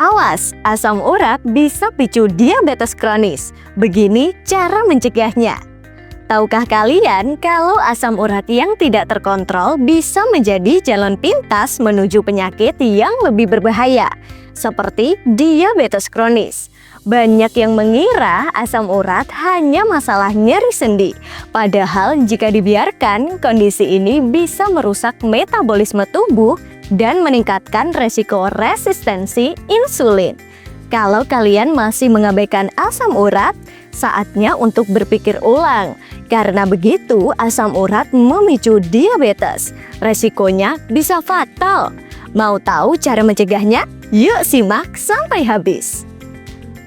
Awas, asam urat bisa picu diabetes kronis. Begini cara mencegahnya. Tahukah kalian kalau asam urat yang tidak terkontrol bisa menjadi jalan pintas menuju penyakit yang lebih berbahaya, seperti diabetes kronis? Banyak yang mengira asam urat hanya masalah nyeri sendi. Padahal jika dibiarkan, kondisi ini bisa merusak metabolisme tubuh dan meningkatkan resiko resistensi insulin. Kalau kalian masih mengabaikan asam urat, saatnya untuk berpikir ulang. Karena begitu, asam urat memicu diabetes. Resikonya bisa fatal. Mau tahu cara mencegahnya? Yuk simak sampai habis.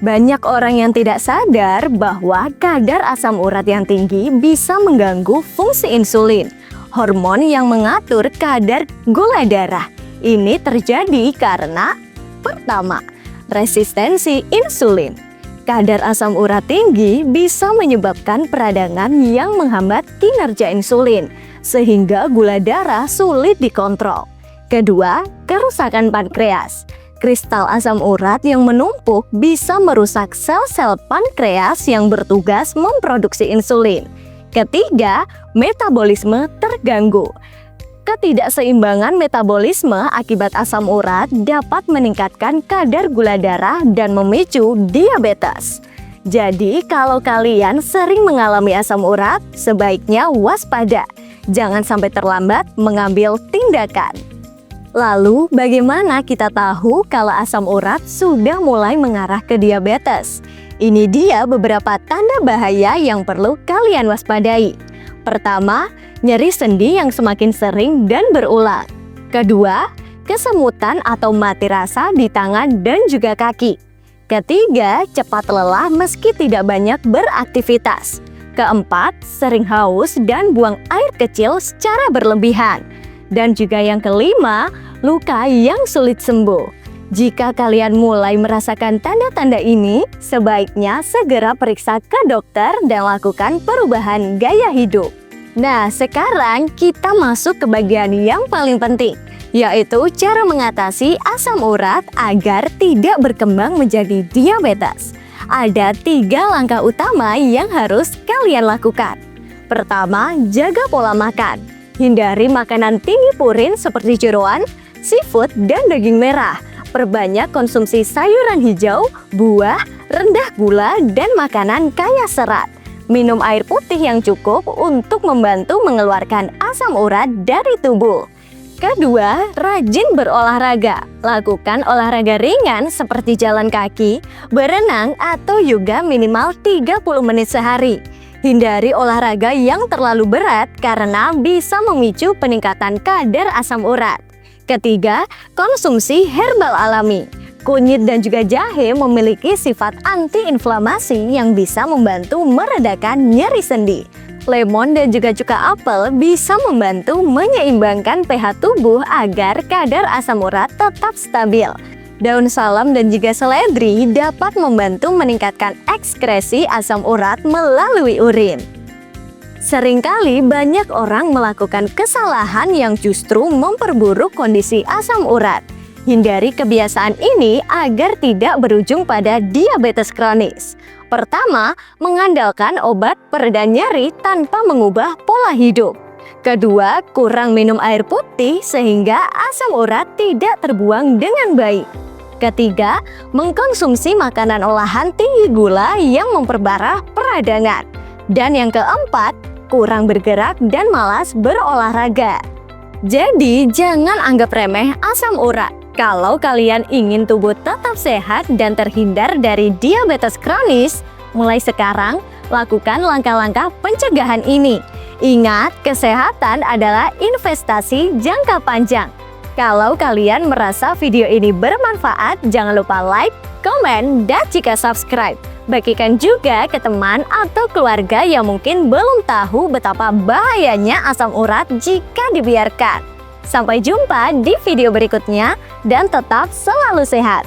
Banyak orang yang tidak sadar bahwa kadar asam urat yang tinggi bisa mengganggu fungsi insulin, hormon yang mengatur kadar gula darah. Ini terjadi karena pertama, resistensi insulin. Kadar asam urat tinggi bisa menyebabkan peradangan yang menghambat kinerja insulin, sehingga gula darah sulit dikontrol. Kedua, kerusakan pankreas. Kristal asam urat yang menumpuk bisa merusak sel-sel pankreas yang bertugas memproduksi insulin. Ketiga, metabolisme terganggu. Ketidakseimbangan metabolisme akibat asam urat dapat meningkatkan kadar gula darah dan memicu diabetes. Jadi, kalau kalian sering mengalami asam urat, sebaiknya waspada. Jangan sampai terlambat mengambil tindakan. Lalu, bagaimana kita tahu kalau asam urat sudah mulai mengarah ke diabetes? Ini dia beberapa tanda bahaya yang perlu kalian waspadai. Pertama, nyeri sendi yang semakin sering dan berulang. Kedua, kesemutan atau mati rasa di tangan dan juga kaki. Ketiga, cepat lelah meski tidak banyak beraktivitas. Keempat, sering haus dan buang air kecil secara berlebihan. Dan juga yang kelima, luka yang sulit sembuh. Jika kalian mulai merasakan tanda-tanda ini, sebaiknya segera periksa ke dokter dan lakukan perubahan gaya hidup. Nah, sekarang kita masuk ke bagian yang paling penting, yaitu cara mengatasi asam urat agar tidak berkembang menjadi diabetes. Ada 3 langkah utama yang harus kalian lakukan. Pertama, jaga pola makan. Hindari makanan tinggi purin seperti jeroan, seafood, dan daging merah. Perbanyak konsumsi sayuran hijau, buah, rendah gula, dan makanan kaya serat. Minum air putih yang cukup untuk membantu mengeluarkan asam urat dari tubuh. Kedua, rajin berolahraga. Lakukan olahraga ringan seperti jalan kaki, berenang, atau yoga minimal 30 menit sehari. Hindari olahraga yang terlalu berat karena bisa memicu peningkatan kadar asam urat. Ketiga, konsumsi herbal alami. Kunyit dan juga jahe memiliki sifat antiinflamasi yang bisa membantu meredakan nyeri sendi. Lemon dan juga cuka apel bisa membantu menyeimbangkan pH tubuh agar kadar asam urat tetap stabil. Daun salam dan juga seledri dapat membantu meningkatkan ekskresi asam urat melalui urin. Seringkali banyak orang melakukan kesalahan yang justru memperburuk kondisi asam urat. Hindari kebiasaan ini agar tidak berujung pada diabetes kronis. Pertama, mengandalkan obat pereda nyeri tanpa mengubah pola hidup. Kedua, kurang minum air putih sehingga asam urat tidak terbuang dengan baik. Ketiga, mengkonsumsi makanan olahan tinggi gula yang memperparah peradangan. Dan yang keempat, kurang bergerak dan malas berolahraga. Jadi, jangan anggap remeh asam urat. Kalau kalian ingin tubuh tetap sehat dan terhindar dari diabetes kronis, mulai sekarang lakukan langkah-langkah pencegahan ini. Ingat, kesehatan adalah investasi jangka panjang. Kalau kalian merasa video ini bermanfaat, jangan lupa like, komen, dan jika subscribe. Bagikan juga ke teman atau keluarga yang mungkin belum tahu betapa bahayanya asam urat jika dibiarkan. Sampai jumpa di video berikutnya dan tetap selalu sehat.